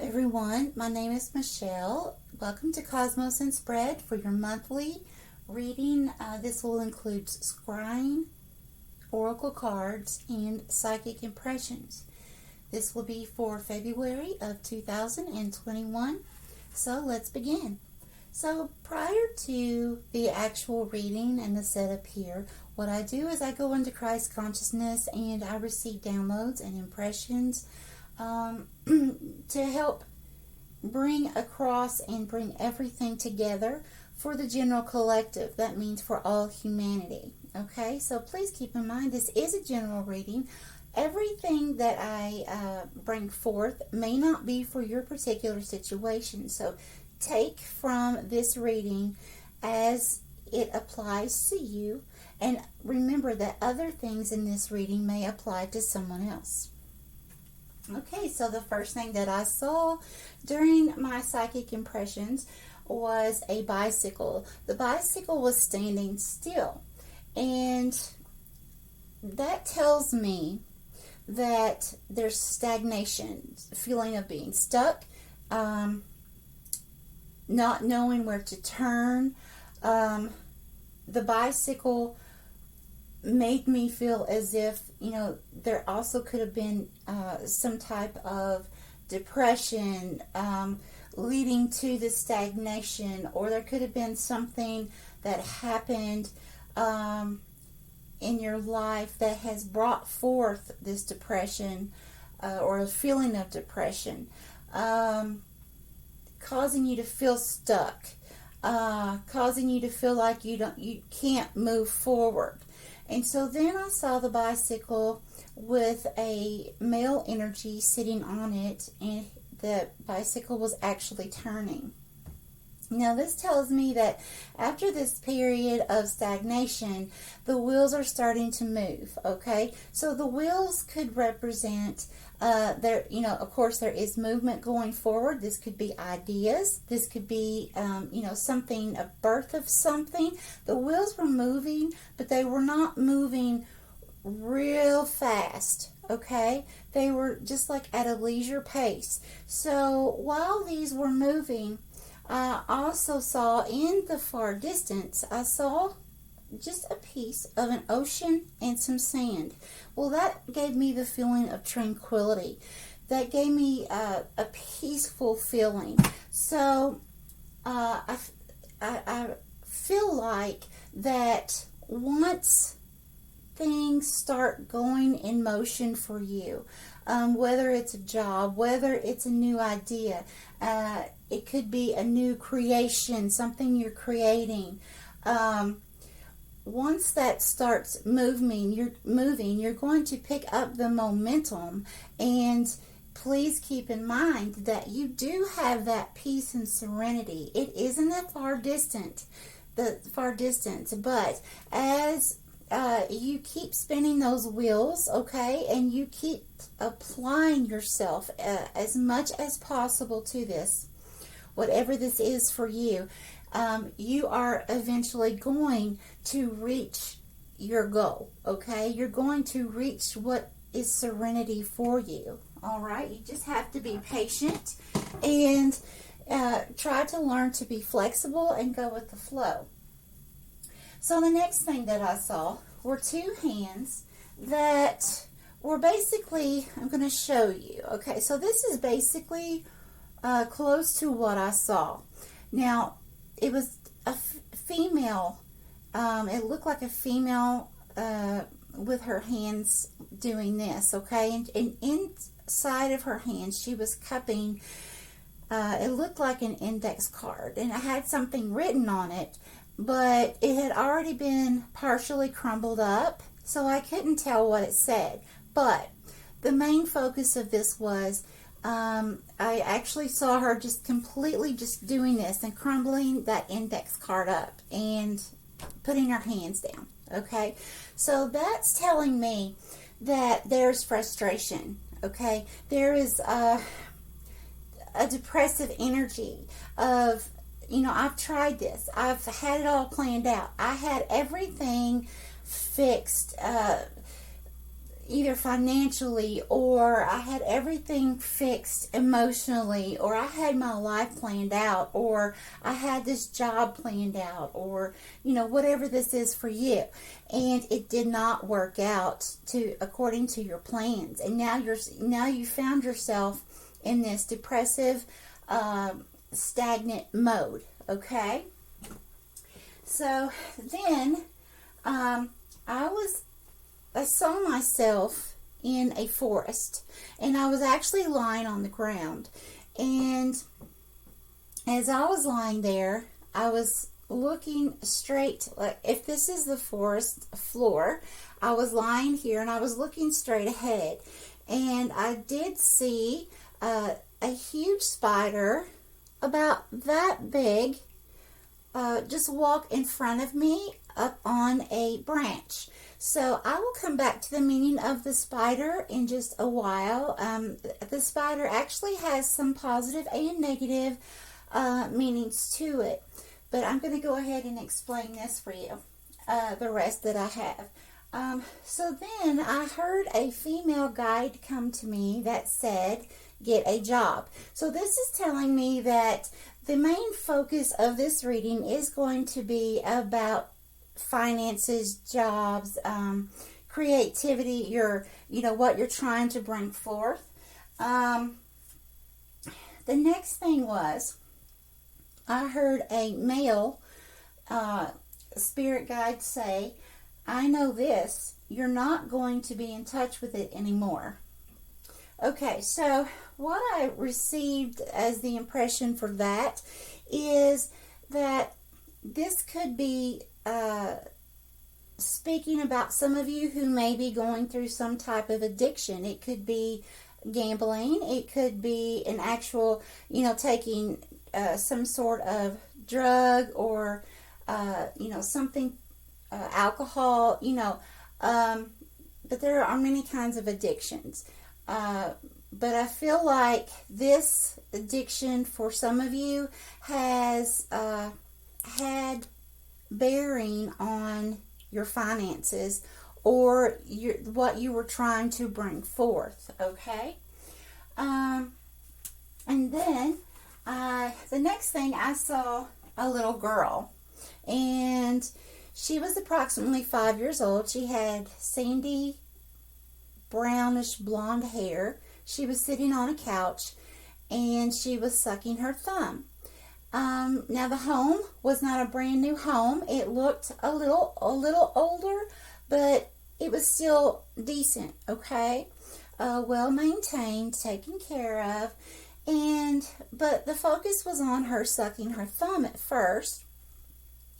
everyone, my name is Michelle. Welcome to Cosmos and Spread for your monthly reading. This will include scrying, oracle cards, and psychic impressions. This will be for February of 2021. So let's begin. So prior to the actual reading and the setup here, what I do is I go into Christ consciousness and I receive downloads and impressions to help bring across and bring everything together for the general collective. That means for all humanity. Okay, so please keep in mind this is a general reading. Everything that I bring forth may not be for your particular situation. So take from this reading as it applies to you, and remember that other things in this reading may apply to someone else. Okay, so the first thing that I saw during my psychic impressions was a bicycle. The bicycle was standing still, and that tells me that there's stagnation, feeling of being stuck, not knowing where to turn. The bicycle made me feel as if, there also could have been some type of depression leading to the stagnation, or there could have been something that happened in your life that has brought forth this depression or a feeling of depression, causing you to feel stuck, causing you to feel like you can't move forward. And so then I saw the bicycle with a male energy sitting on it, and the bicycle was actually turning. Now this tells me that after this period of stagnation, the wheels are starting to move, okay? So the wheels could represent, of course there is movement going forward. This could be ideas. This could be, something, a birth of something. The wheels were moving, but they were not moving real fast, okay? They were just like at a leisure pace. So while these were moving, I also saw in the far distance, I saw just a piece of an ocean and some sand. Well, that gave me the feeling of tranquility. That gave me a peaceful feeling. So I feel like that once things start going in motion for you, whether it's a job, whether it's a new idea, it could be a new creation, something you're creating. Once that starts moving, you're going to pick up the momentum. And please keep in mind that you do have that peace and serenity. It isn't the far distance, but as you keep spinning those wheels, okay, and you keep applying yourself as much as possible to this, whatever this is for you, you are eventually going to reach your goal, okay? You're going to reach what is serenity for you, all right? You just have to be patient and try to learn to be flexible and go with the flow. So the next thing that I saw were two hands that were basically, I'm going to show you. Okay, so this is basically close to what I saw. Now, it was a female, it looked like a female with her hands doing this, okay? And inside of her hands, she was cupping, it looked like an index card, and it had something written on it, but it had already been partially crumbled up, so I couldn't tell what it said. But the main focus of this was, I actually saw her just completely just doing this and crumbling that index card up and putting her hands down, okay? So that's telling me that there's frustration, okay? There is a depressive energy of, I've tried this. I've had it all planned out. I had everything fixed. either financially, or I had everything fixed emotionally, or I had my life planned out, or I had this job planned out, or whatever this is for you, and it did not work out according to your plans, and now you found yourself in this depressive, stagnant mode. Okay, so then I saw myself in a forest, and I was actually lying on the ground, and as I was lying there, I was looking straight, like if this is the forest floor, I was lying here and I was looking straight ahead, and I did see a huge spider about that big just walk in front of me up on a branch. So I will come back to the meaning of the spider in just a while. The spider actually has some positive and negative meanings to it, but I'm going to go ahead and explain this for you, the rest that I have. So then I heard a female guide come to me that said, get a job. So this is telling me that the main focus of this reading is going to be about finances, jobs, creativity, what you're trying to bring forth. The next thing was, I heard a male spirit guide say, I know this, you're not going to be in touch with it anymore. Okay, so what I received as the impression for that is that this could be speaking about some of you who may be going through some type of addiction. It could be gambling. It could be an actual, taking some sort of drug, or, something, alcohol, but there are many kinds of addictions. But I feel like this addiction for some of you has had bearing on your finances, or what you were trying to bring forth. Okay, and then the next thing, I saw a little girl, and she was approximately 5 years old. She had sandy brownish blonde hair. She was sitting on a couch, and she was sucking her thumb. Now the home was not a brand new home. It looked a little older, but it was still decent. Okay, well maintained, taken care of, but the focus was on her sucking her thumb at first,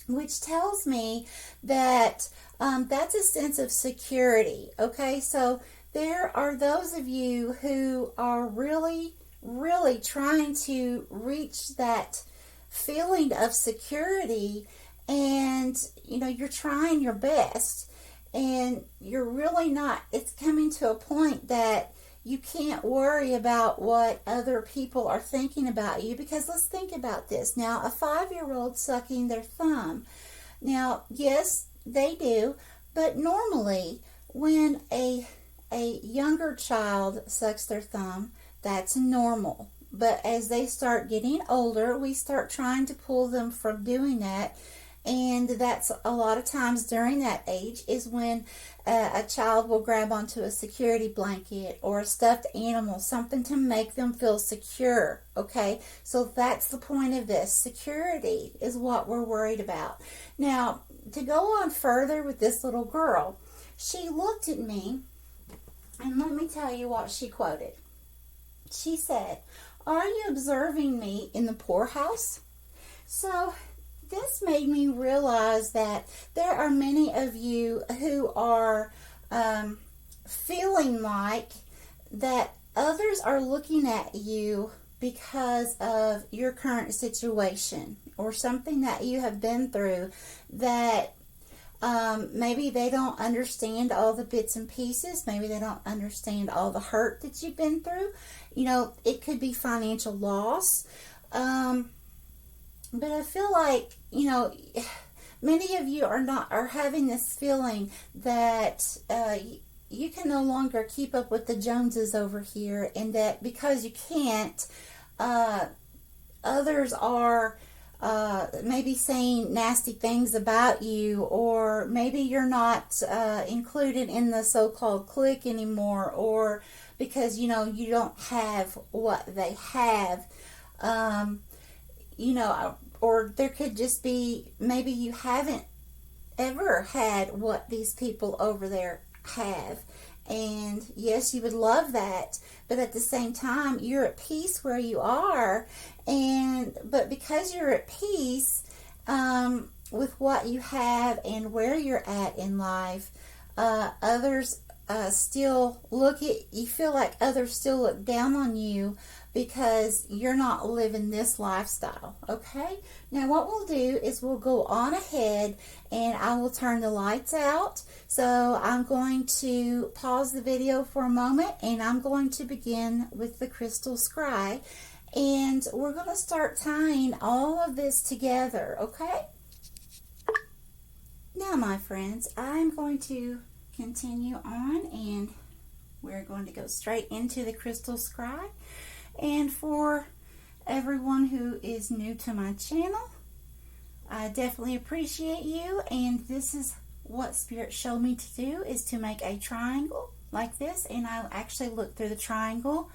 which tells me that that's a sense of security. Okay, so there are those of you who are really, really trying to reach that feeling of security, and you're trying your best, and you're really not. It's coming to a point that you can't worry about what other people are thinking about you, because let's think about this. Now, a 5-year-old sucking their thumb. Now, yes, they do, but normally when a younger child sucks their thumb, that's normal. But as they start getting older, we start trying to pull them from doing that. And that's a lot of times during that age is when a child will grab onto a security blanket or a stuffed animal, something to make them feel secure. Okay, so that's the point of this. Security is what we're worried about. Now, to go on further with this little girl, she looked at me, and let me tell you what she quoted. She said, "Are you observing me in the poorhouse?" So this made me realize that there are many of you who are feeling like that others are looking at you because of your current situation or something that you have been through, that maybe they don't understand all the bits and pieces. Maybe they don't understand all the hurt that you've been through. It could be financial loss. But I feel like, many of you are having this feeling that you can no longer keep up with the Joneses over here, and that because you can't, others are maybe saying nasty things about you, or maybe you're not included in the so-called clique anymore, or because you don't have what they have, or there could just be maybe you haven't ever had what these people over there have. And yes, you would love that, but at the same time, you're at peace where you are. But because you're at peace with what you have and where you're at in life, others still you feel like others still look down on you because you're not living this lifestyle. Okay, now what we'll do is we'll go on ahead and I will turn the lights out. So I'm going to pause the video for a moment, and I'm going to begin with the crystal scry, and we're going to start tying all of this together. Okay, now my friends, I'm going to continue on, and we're going to go straight into the crystal scry. And for everyone who is new to my channel, I definitely appreciate you, and this is what Spirit showed me to do, is to make a triangle like this, and I actually look through the triangle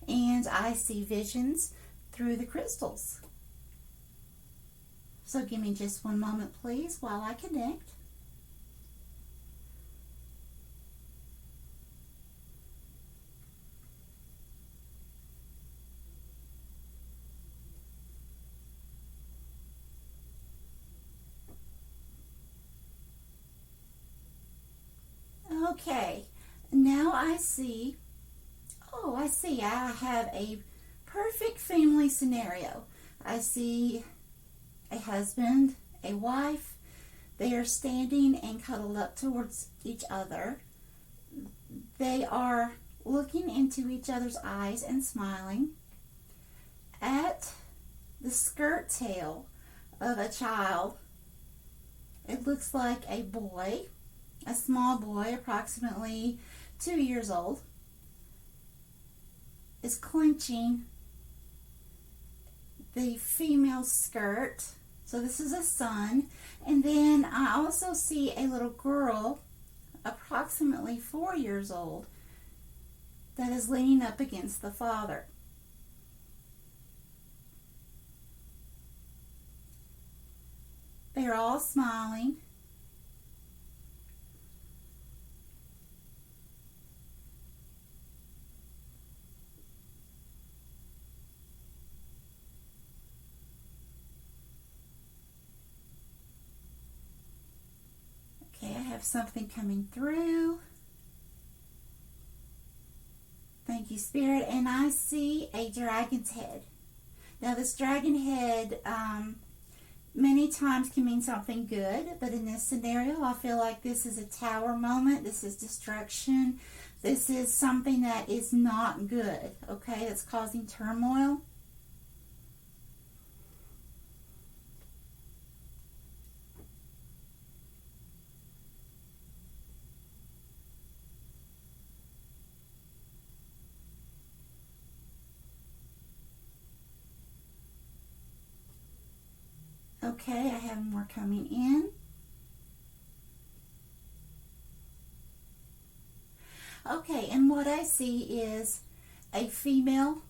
and I see visions through the crystals. So give me just one moment please while I connect. Okay, now I see, I have a perfect family scenario. I see a husband, a wife. They are standing and cuddled up towards each other. They are looking into each other's eyes and smiling. At the skirt tail of a child, it looks like a boy, a small boy, approximately 2 years old, is clenching the female skirt. So this is a son. And then I also see a little girl, approximately 4 years old, that is leaning up against the father. They're all smiling. Okay, I have something coming through. Thank you, Spirit. And I see a dragon's head. Now, this dragon head many times can mean something good, but in this scenario, I feel like this is a tower moment. This is destruction. This is something that is not good, okay? That's causing turmoil. Okay, I have more coming in. Okay, and what I see is a female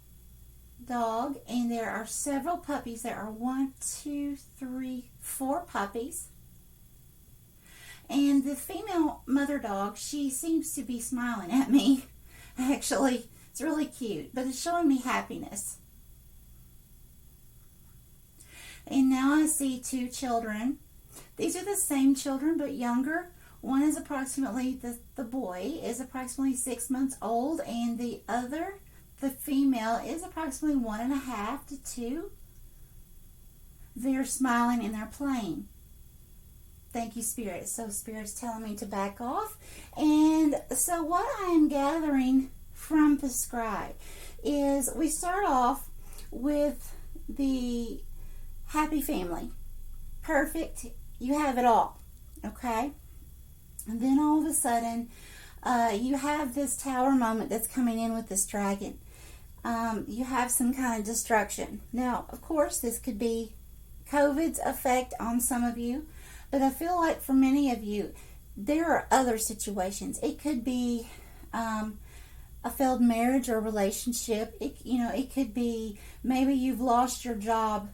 dog, and there are several puppies. There are 1, 2, 3, 4 puppies. And the female mother dog, she seems to be smiling at me. Actually, it's really cute, but it's showing me happiness. And now I see 2 children. These are the same children, but younger. One is approximately, the boy is approximately 6 months old, and the other, the female, is approximately 1.5 to 2. They're smiling and they're playing. Thank you, Spirit. So Spirit's telling me to back off. And so what I am gathering from the scribe is we start off with the happy family. Perfect. You have it all. Okay? And then all of a sudden, You have this tower moment that's coming in with this dragon. You have some kind of destruction. Now, of course, this could be COVID's effect on some of you, but I feel like for many of you, there are other situations. It could be a failed marriage or relationship. It could be maybe you've lost your job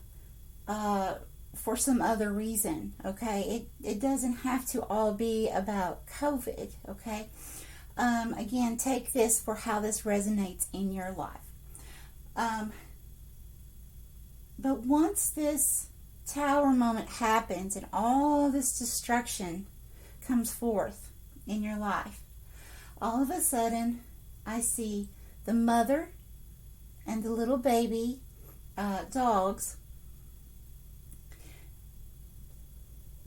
for some other reason. Okay, it doesn't have to all be about COVID. Okay, again, take this for how this resonates in your life. But once this tower moment happens and all this destruction comes forth in your life, all of a sudden I see the mother and the little baby dogs.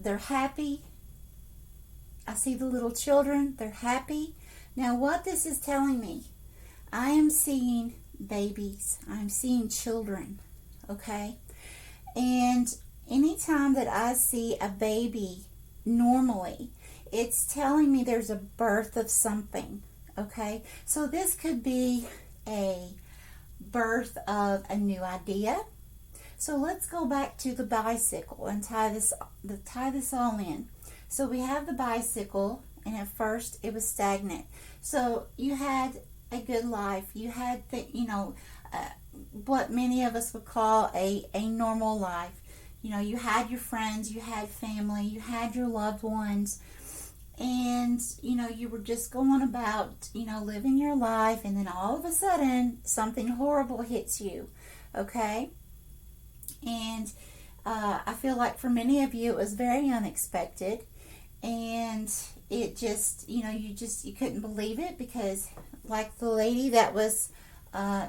They're happy. I see the little children. They're happy. Now what this is telling me, I am seeing babies. I'm seeing children. Okay? And anytime that I see a baby normally, it's telling me there's a birth of something. Okay? So this could be a birth of a new idea. So let's go back to the bicycle and tie this all in. So we have the bicycle, and at first it was stagnant. So you had a good life. You had what many of us would call a normal life. You had your friends, you had family, you had your loved ones, and you were just going about living your life, and then all of a sudden something horrible hits you. Okay? And I feel like for many of you it was very unexpected, and it just you couldn't believe it, because like the lady that was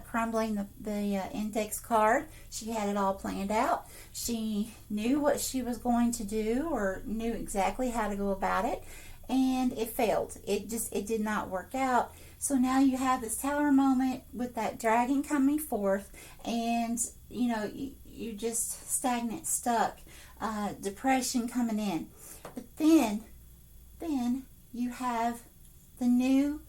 crumbling the index card, she had it all planned out. She knew what she was going to do, or knew exactly how to go about it, and it failed. It did not work out. So now you have this tower moment with that dragon coming forth, and you're just stagnant, stuck, depression coming in. But then you have the new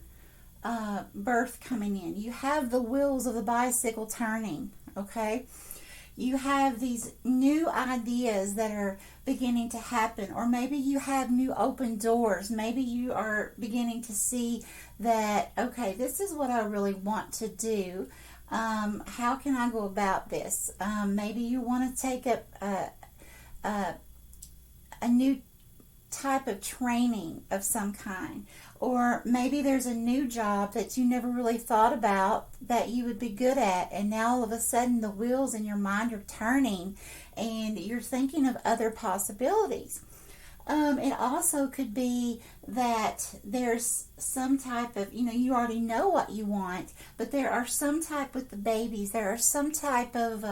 birth coming in. You have the wheels of the bicycle turning. Okay, you have these new ideas that are beginning to happen, or maybe you have new open doors. Maybe you are beginning to see that, okay, this is what I really want to do. How can I go about this? Maybe you want to take up a new type of training of some kind, or maybe there's a new job that you never really thought about that you would be good at, and now all of a sudden the wheels in your mind are turning and you're thinking of other possibilities. It also could be that there's some type of, you already know what you want, but there are some type with the babies, there are some type of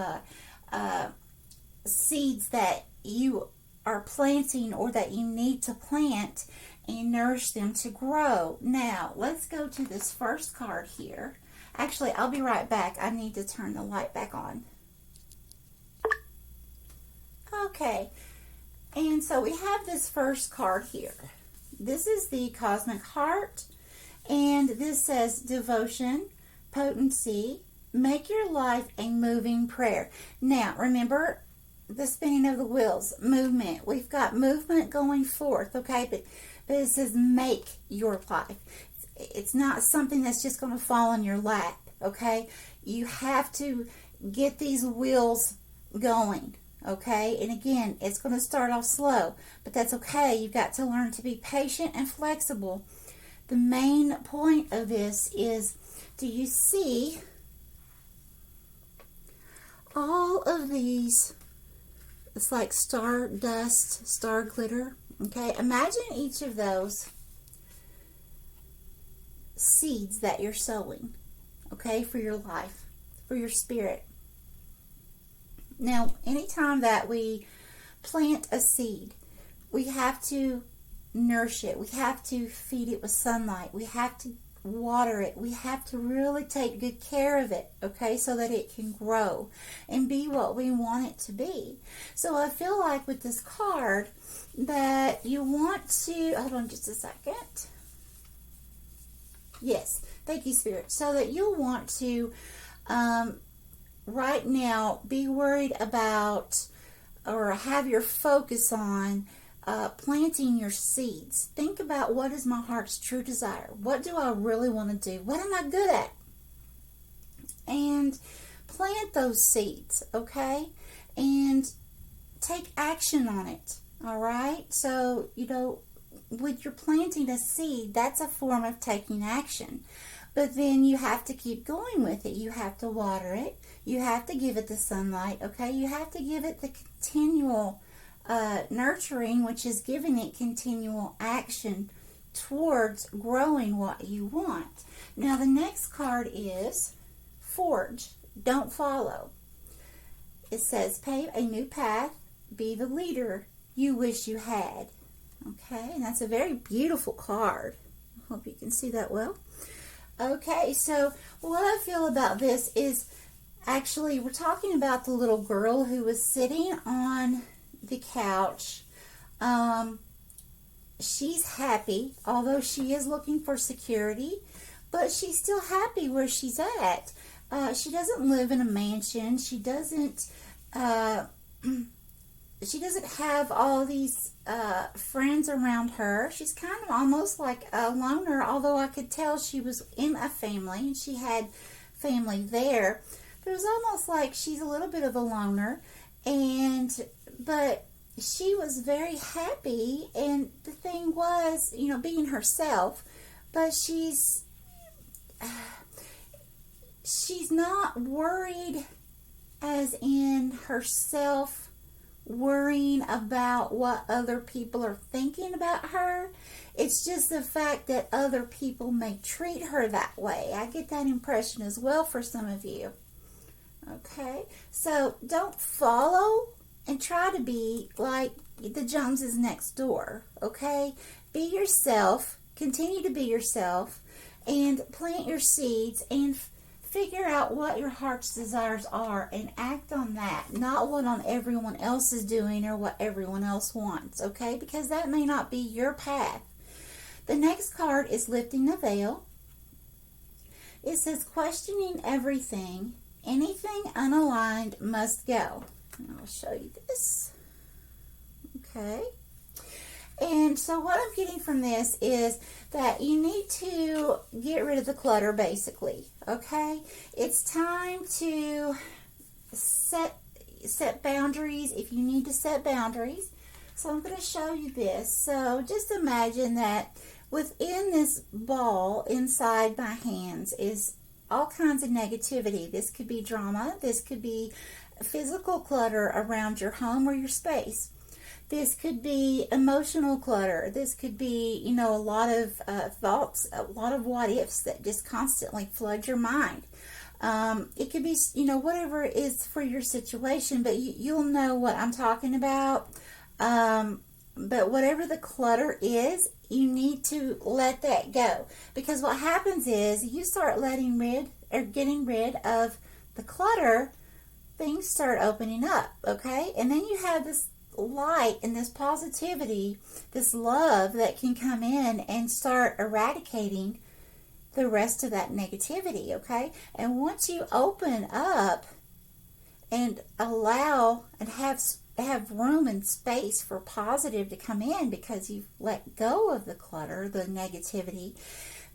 seeds that you are planting, or that you need to plant and nourish them to grow. Now, let's go to this first card here. Actually, I'll be right back. I need to turn the light back on. Okay. And so we have this first card here. This is the Cosmic Heart, and this says devotion, potency, make your life a moving prayer. Now, remember the spinning of the wheels, movement. We've got movement going forth, okay? But it says make your life. It's not something that's just going to fall in your lap, okay? You have to get these wheels going. Okay, and again, it's going to start off slow, but that's okay. You've got to learn to be patient and flexible. The main point of this is, do you see all of these? It's like star dust, star glitter. Okay, imagine each of those seeds that you're sowing, okay, for your life, for your spirit. Now, anytime that we plant a seed, we have to nourish it. We have to feed it with sunlight. We have to water it. We have to really take good care of it, okay, so that it can grow and be what we want it to be. So I feel like with this card that you want to, hold on just a second. Yes, thank you, Spirit. So that you'll want to, right now, be worried about or have your focus on planting your seeds. Think about, what is my heart's true desire? What do I really want to do? What am I good at? And plant those seeds, okay? And take action on it, all right? So, when you're planting a seed, that's a form of taking action. But then you have to keep going with it. You have to water it. You have to give it the sunlight, okay? You have to give it the continual nurturing, which is giving it continual action towards growing what you want. Now, the next card is Forge. Don't follow. It says, pave a new path. Be the leader you wish you had. Okay, and that's a very beautiful card. I hope you can see that well. Okay, so what I feel about this is, actually, we're talking about the little girl who was sitting on the couch. She's happy, although she is looking for security, but she's still happy where she's at. She doesn't live in a mansion. She doesn't have all these friends around her. She's kind of almost like a loner, although I could tell she was in a family and she had family there. But it was almost like she's a little bit of a loner, but she was very happy, and the thing was, being herself, but she's not worried as in herself worrying about what other people are thinking about her. It's just the fact that other people may treat her that way. I get that impression as well for some of you. Okay, so don't follow and try to be like the Joneses next door. Okay, be yourself, continue to be yourself, and plant your seeds and figure out what your heart's desires are and act on that, not what on everyone else is doing or what everyone else wants, okay? Because that may not be your path. The next card is Lifting the Veil. It says, questioning everything, anything unaligned must go. And I'll show you this. Okay. And so what I'm getting from this is that you need to get rid of the clutter, basically, okay? It's time to set boundaries if you need to set boundaries. So I'm going to show you this. So just imagine that within this ball inside my hands is all kinds of negativity. This could be drama. This could be physical clutter around your home or your space. This could be emotional clutter. This could be, a lot of thoughts, a lot of what ifs that just constantly flood your mind. It could be, whatever it is for your situation, but you'll know what I'm talking about. But whatever the clutter is, you need to let that go. Because what happens is you start getting rid of the clutter, things start opening up, okay? And then you have this light and this positivity, this love that can come in and start eradicating the rest of that negativity, okay? And once you open up and allow and have room and space for positive to come in because you've let go of the clutter, the negativity,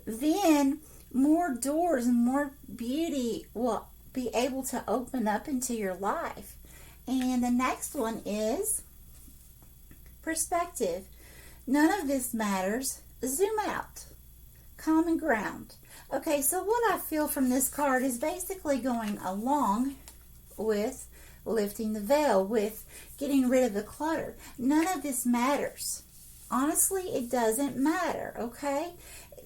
then more doors and more beauty will be able to open up into your life. And the next one is perspective. None of this matters. Zoom out. Common ground. Okay, so what I feel from this card is basically going along with lifting the veil, with getting rid of the clutter. None of this matters. Honestly, it doesn't matter, okay?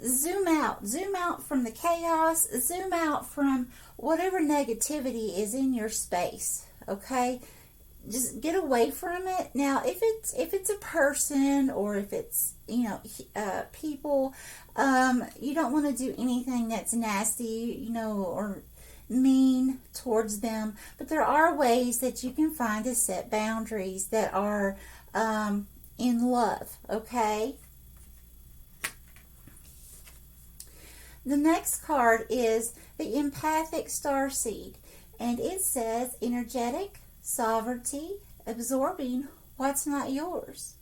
Zoom out. Zoom out from the chaos. Zoom out from whatever negativity is in your space, okay? Just get away from it. Now, if it's a person or if it's people, you don't want to do anything that's nasty, or mean towards them. But there are ways that you can find to set boundaries that are in love. Okay. The next card is the Empathic Starseed, and it says energetic, sovereignty, absorbing what's not yours.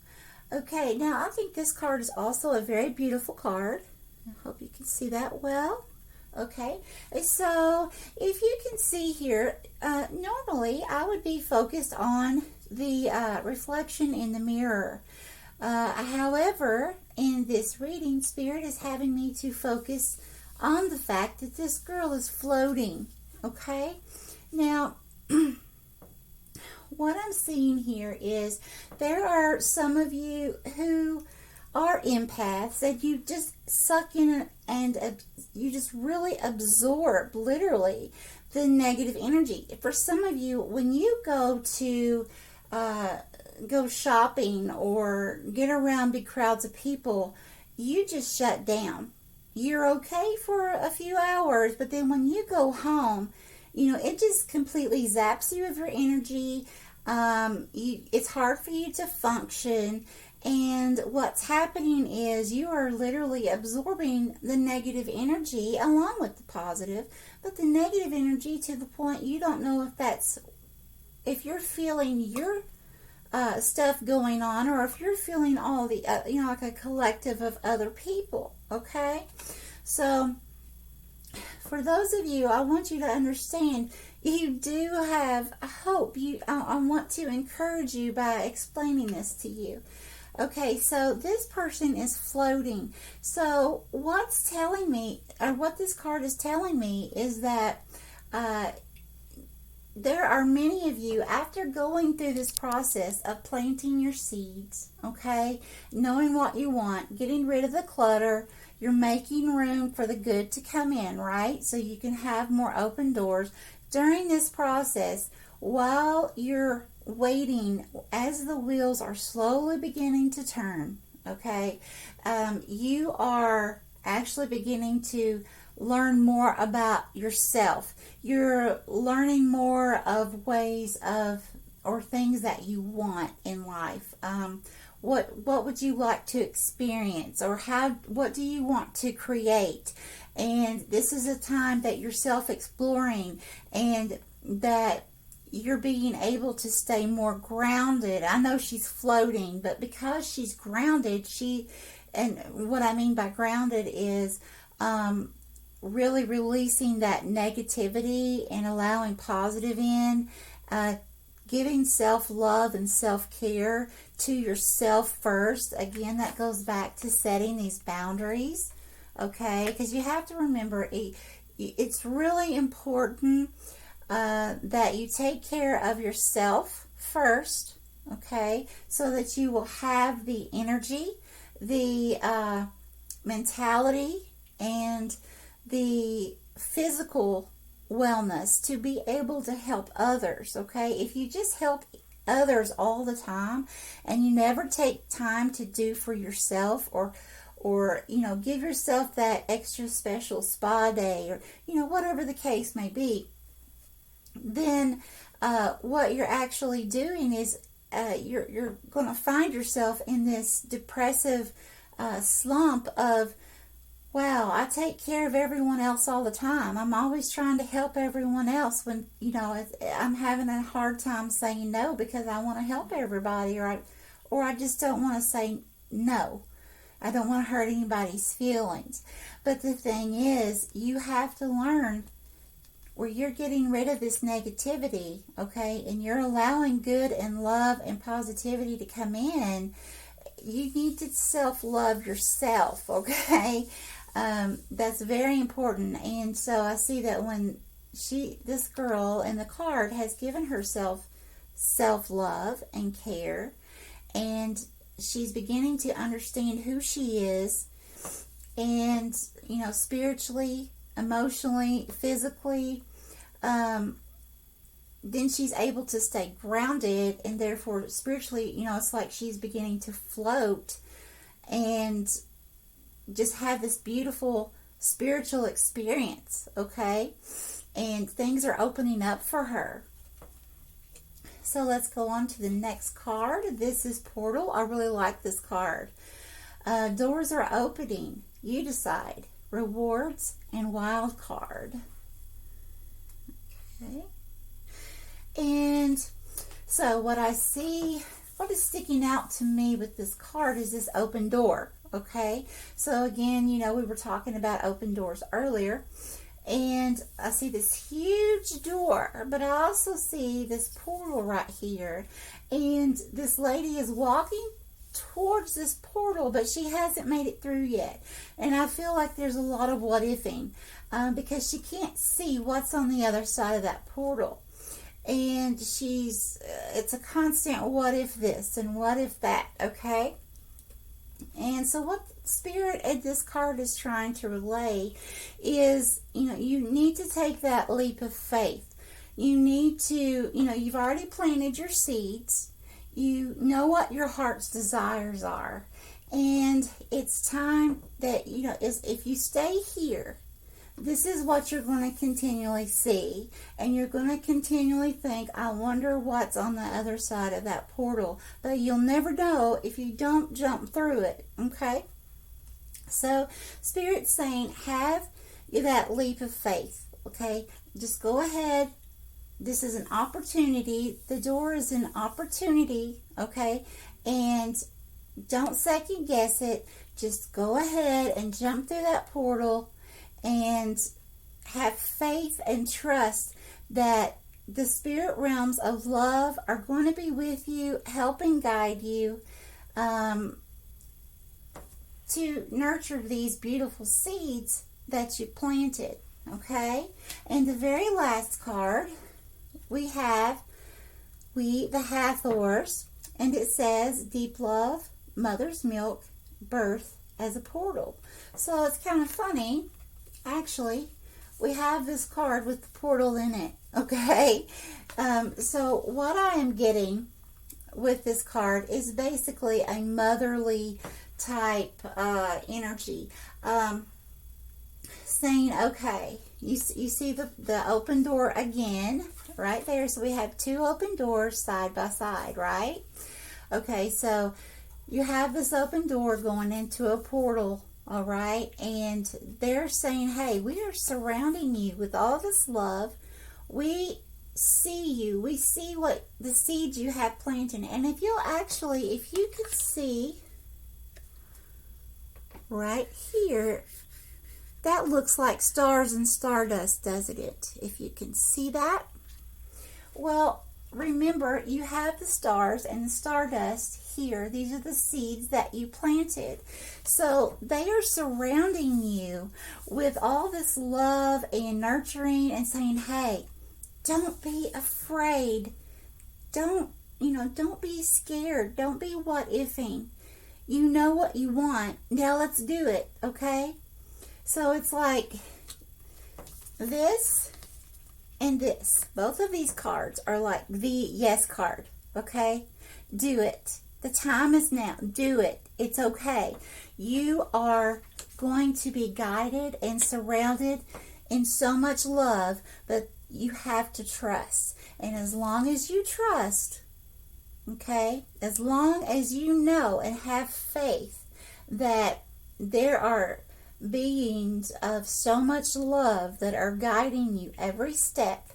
Okay, now I think this card is also a very beautiful card. I hope you can see that well. Okay, so if you can see here, normally I would be focused on the reflection in the mirror. However, in this reading, Spirit is having me to focus on the fact that this girl is floating. Okay, now what I'm seeing here is there are some of you who are empaths and you just suck in and you just really absorb, literally, the negative energy. For some of you, when you go to go shopping or get around big crowds of people, you just shut down. You're okay for a few hours, but then when you go home, you know, it just completely zaps you of your energy. It's hard for you to function, and what's happening is you are literally absorbing the negative energy along with the positive, but the negative energy to the point you don't know if you're feeling your stuff going on, or if you're feeling all the like a collective of other people. Okay, so for those of you, I want you to understand you do have hope. I want to encourage you by explaining this to you. Okay, so this person is floating. So what's telling me, or what this card is telling me, is that there are many of you, after going through this process of planting your seeds, okay, knowing what you want, getting rid of the clutter, you're making room for the good to come in, right? So you can have more open doors. During this process, while you're waiting, as the wheels are slowly beginning to turn, okay, you are actually beginning to learn more about yourself. You're learning more of ways of, or things that you want in life. What would you like to experience, or what do you want to create? And this is a time that you're self-exploring and that you're being able to stay more grounded. I know she's floating, but because she's grounded, and what I mean by grounded is really releasing that negativity and allowing positive in, giving self-love and self-care to yourself first. Again, that goes back to setting these boundaries, okay? Because you have to remember, it's really important that you take care of yourself first, okay? So that you will have the energy, the mentality, and the physical wellness to be able to help others, okay? If you just help others all the time and you never take time to do for yourself, or give yourself that extra special spa day, or whatever the case may be, then what you're actually doing is you're going to find yourself in this depressive slump of, wow, I take care of everyone else all the time. I'm always trying to help everyone else when, I'm having a hard time saying no because I want to help everybody, or I just don't want to say no. I don't want to hurt anybody's feelings. But the thing is, you have to learn where you're getting rid of this negativity, okay, and you're allowing good and love and positivity to come in. You need to self-love yourself, okay? That's very important. And so I see that when this girl in the card has given herself self-love and care, and she's beginning to understand who she is, and spiritually, emotionally, physically, then she's able to stay grounded, and therefore spiritually, it's like she's beginning to float and just have this beautiful spiritual experience, okay? And things are opening up for her. So let's go on to the next card. This is Portal. I really like this card. Doors are opening. You decide. rewards, and wild card. Okay. And so what I see, what is sticking out to me with this card is this open door. Okay. So again, you know, we were talking about open doors earlier. And I see this huge door, but I also see this portal right here. And this lady is walking towards this portal, but she hasn't made it through yet. And I feel like there's a lot of what ifing because she can't see what's on the other side of that portal. And it's a constant what if this and what if that, okay? And so what Spirit and this card is trying to relay is, you know, you need to take that leap of faith. You need to, you know, you've already planted your seeds. You know what your heart's desires are. And it's time that, you know, if you stay here, this is what you're going to continually see. And you're going to continually think, I wonder what's on the other side of that portal. But you'll never know if you don't jump through it, okay? So, Spirit's saying, have that leap of faith, okay? Just go ahead. This is an opportunity. The door is an opportunity, okay? And don't second guess it. Just go ahead and jump through that portal and have faith and trust that the spirit realms of love are going to be with you, help and guide you to nurture these beautiful seeds that you planted, okay? And the very last card, we have the Hathors, and it says deep love, mother's milk, birth as a portal. So it's kind of funny, actually, we have this card with the portal in it, okay? So what I am getting with this card is basically a motherly type energy, saying, okay, you see the open door again right there. So we have two open doors side by side, right? Okay, so you have this open door going into a portal, all right? And they're saying, hey, we are surrounding you with all this love. We see you. We see what the seeds you have planted. And if you could see right here, that looks like stars and stardust, doesn't it? If you can see that. Well, remember, you have the stars and the stardust here. These are the seeds that you planted. So they are surrounding you with all this love and nurturing and saying, hey, don't be afraid. Don't be scared. Don't be what ifing. You know what you want. Now let's do it, okay? So it's like this and this. Both of these cards are like the yes card, okay? Do it. The time is now. Do it. It's okay. You are going to be guided and surrounded in so much love, but you have to trust. And as long as you trust, okay, as long as you know and have faith that there are beings of so much love that are guiding you every step,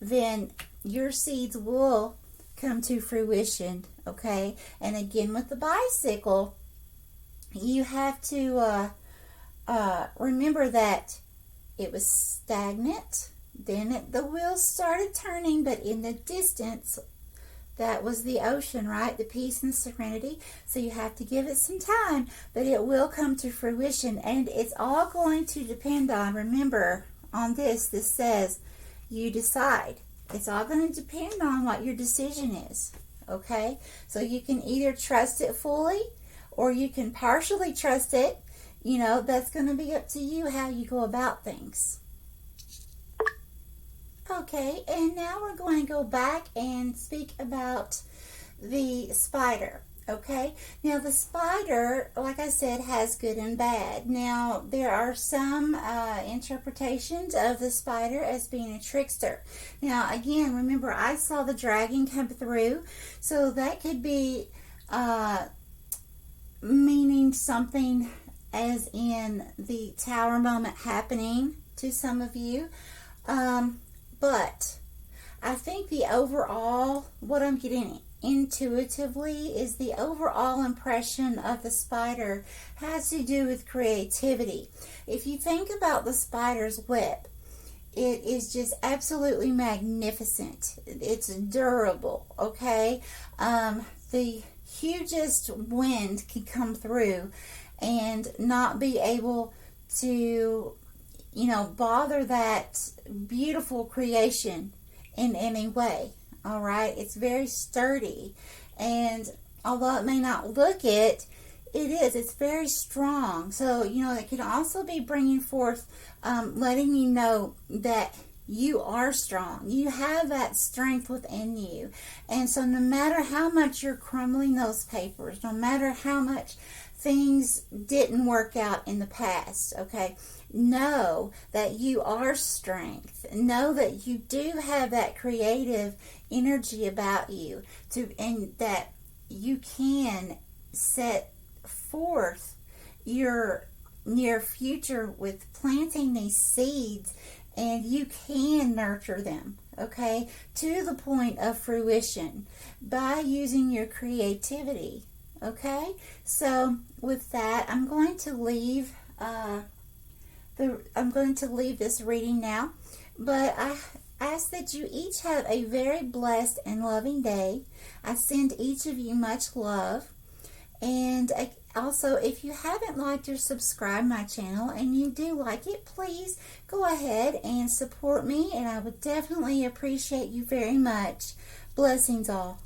then your seeds will come to fruition, okay? And again, with the bicycle, you have to remember that it was stagnant, then the wheels started turning, but in the distance, that was the ocean, right? The peace and serenity. So you have to give it some time, but it will come to fruition. And it's all going to depend on, remember, on this says, you decide. It's all going to depend on what your decision is, okay? So you can either trust it fully or you can partially trust it. You know, that's going to be up to you how you go about things. Okay, and now we're going to go back and speak about the spider, okay? Now, the spider, like I said, has good and bad. Now, there are some interpretations of the spider as being a trickster. Now, again, remember, I saw the dragon come through, so that could be meaning something as in the tower moment happening to some of you. But I think the overall, what I'm getting intuitively is the overall impression of the spider has to do with creativity. If you think about the spider's web, it is just absolutely magnificent. It's durable, okay? The hugest wind can come through and not be able to, bother that beautiful creation in any way. All right, it's very sturdy, and although it may not look it, it's very strong. So it can also be bringing forth, letting you know that you are strong. You have that strength within you. And so no matter how much you're crumbling those papers, no matter how much things didn't work out in the past, okay, know that you are strength. Know that you do have that creative energy about you, and that you can set forth your near future with planting these seeds, and you can nurture them, okay, to the point of fruition by using your creativity. Okay, so with that, I'm going to leave this reading now, but I ask that you each have a very blessed and loving day. I send each of you much love, and also, if you haven't liked or subscribed my channel and you do like it, please go ahead and support me, and I would definitely appreciate you very much. Blessings all.